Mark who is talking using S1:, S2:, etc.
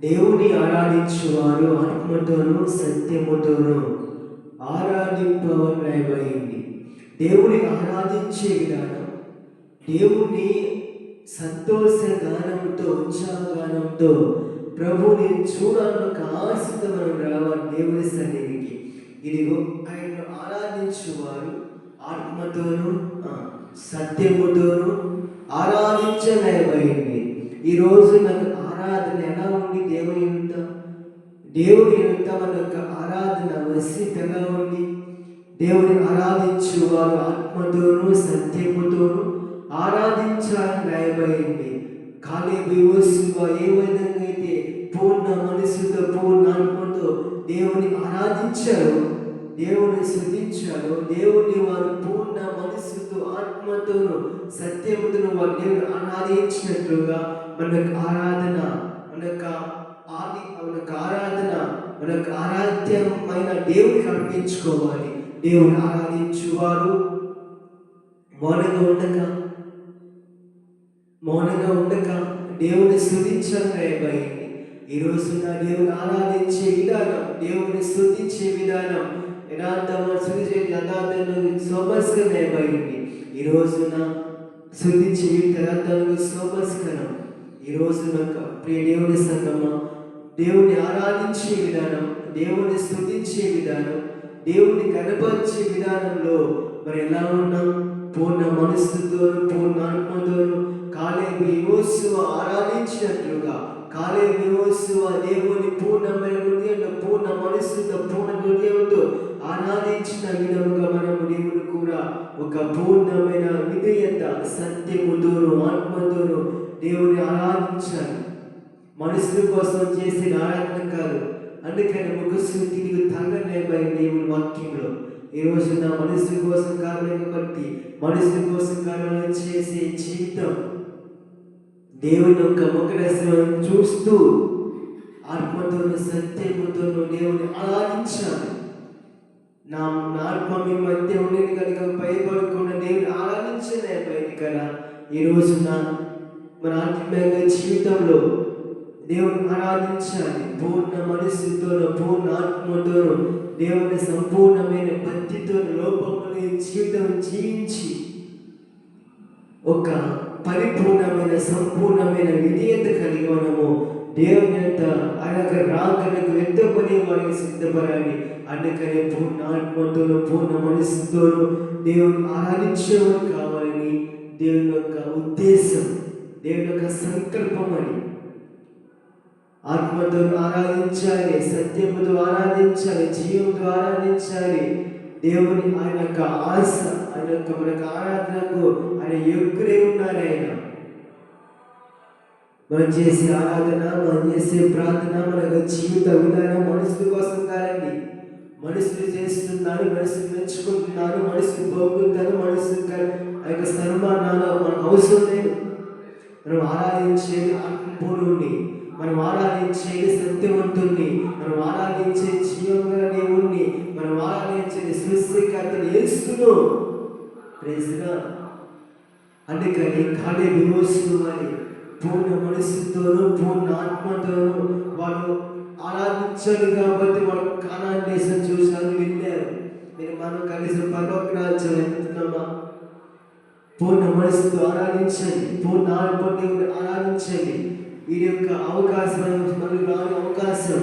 S1: దేవుని ఆరాధించువారు ఆత్మతోనూ సత్యముతోనూ ఆరాధింపవని రాయబడింది. దేవుని ఆరాధించే విధానం, దేవుని సంతోష గానంతో, ఉత్సాహగానంతో ప్రభుని చూడాలని ఒక ఆశతో మనం రావాలి దేవుని సన్నిధికి. ఇదిగో ఆయన్ను ఆరాధించువారు ఆత్మతోనూ సత్యముతోనూ ఆరాధించలేబడింది. ఈరోజు నాకు ఆరాధన ఎలా ఉంది? దేవుని యొక్క మన యొక్క ఆరాధన వసిత ఎలా ఉంది? దేవుని ఆరాధించువారు ఆత్మతోనూ సత్యముతోనూ ఆరాధించాలని రాయబడింది. కాలేబు యోషువ ఏ విధంగా అయితే పూర్ణ మనసుతో పూర్ణ ఆత్మతో దేవుని ఆరాధించారు, దేవుని స్తుతించారు, దేవుని వారు పూర్ణ మనసుతో ఆత్మతోను సత్యముతోను వారు దేవుని ఆరాధించినట్లుగా మన ఆరాధన మనకు ఆరాధ్యమైన దేవునికి అర్పించుకోవాలి. దేవుని ఆరాధించువారు మౌనంగా ఉండక దేవుని స్తుతించబడింది. ఈరోజు నా దేవుని ఆరాధించే విధానం, దేవుని స్తుతించే విధానం సోమస్కరమైంది. ఈరోజు నా స్తుతించే యథార్థానికి సోమస్కరం. ఈరోజు నాకు ప్రియ దేవుని సంగమా, దేవుని ఆరాధించే విధానం, దేవుని స్తుతించే విధానం, దేవుని కనపరిచే విధానంలో మరి ఎలా ఉన్నాం? పూర్ణ మనస్సుతోను పూర్ణ ఆత్మతోను కాలేబు యోషువ ఆరాధించినట్లుగా, కాలేబు యోషువ దేవుని పూర్ణమైన హృదయంతో, పూర్ణ మనస్సుతో, పూర్ణ హృదయంతో ఆరాధించిన విధముగా మనము దేవుడు కూడా ఒక పూర్ణమైన విధేయత, సత్యముతోను ఆత్మతోను దేవుని ఆరాధించాలి. మనుషుల కోసం చేసిన ఆరాధన కాదు. అందుకని ముఖస్థుతి తండ్రి దేవుని వాక్యంలో ఈరోజు నా మనుషుల కోసం కారణంగా బట్టి మనుషుల కోసం కారణం చేసే జీవితం, దేవుని యొక్క ముఖదర్శనం చూస్తూ ఆత్మతోను సత్యముతోను దేవుని ఆరాధించాలి. నా ఆత్మ మీ మధ్య ఉండేది కనుక భయపడకుండా దేవుని ఆరాధించలేకపోయింది కదా. ఈరోజు మన ఆత్మీయ జీవితంలో దేవుని ఆరాధించాలి. పూర్ణ మనస్సుతోను పూర్ణ ఆత్మతోను దేవుని సంపూర్ణమైన భక్తితో లోపముని జీవితం జీవించి ఒక పరిపూర్ణమైన సంపూర్ణమైన విధేయత కలిగి మనము దేవుని యొక్క ఆయన రాకలకు ఎత్తపడే వారికి సిద్ధపడాలి. అందుకని పూర్ణ ఆత్మతోను పూర్ణ మనస్సుతోను దేవుని ఆరాధించేవారు కావాలని దేవుని యొక్క ఉద్దేశం, దేవుని యొక్క సంకల్పం. అని ఆత్మతో ఆరాధించాలి, సత్యముతో ఆరాధించాలి, జీవంతో ఆరాధించాలి. దేవుని ఆయన యొక్క ఆశ, ఆయన యొక్క మనకు ఆరాధనకు ఆయన యోగ్యులై ఉన్నారు. ఆయన మనం చేసే ఆరాధన, మనం చేసే ప్రార్థన, మన జీవిత విధానం మనుషుల కోసం కాదండి. మనుషులు చేస్తున్నారు, మనుషులు మెచ్చుకుంటున్నారు, మనుషులు బాగుంటారు, మనుషులు ఆ యొక్క సన్మానాలు మనకు అవసరం లేదు. మనం ఆరాధించేది ఆత్మపూర్ణుడిని, మనం ఆరాధించేది సత్యవంతుణ్ణి, మనం ఆరాధించే జీవంగా దేవుణ్ణి, మనం ఆరాధించేది సృష్టికర్తను యేసును. అందుకని కాలేబు యోషువ అని పూర్ణ మనస్సుతోనూ పూర్ణ ఆత్మతోనూ వాళ్ళు ఆరాధించారు కాబట్టి వాళ్ళు కానాను దేశం చూశారు, వెళ్ళారు. మనం కనీసం పరలోక రాజ్యం వెళ్తున్నామా? పూర్ణ మనస్సుతో ఆరాధించండి, పూర్ణ ఆత్మతో ఆరాధించండి. వీరి యొక్క అవకాశం మనకు రాని అవకాశం.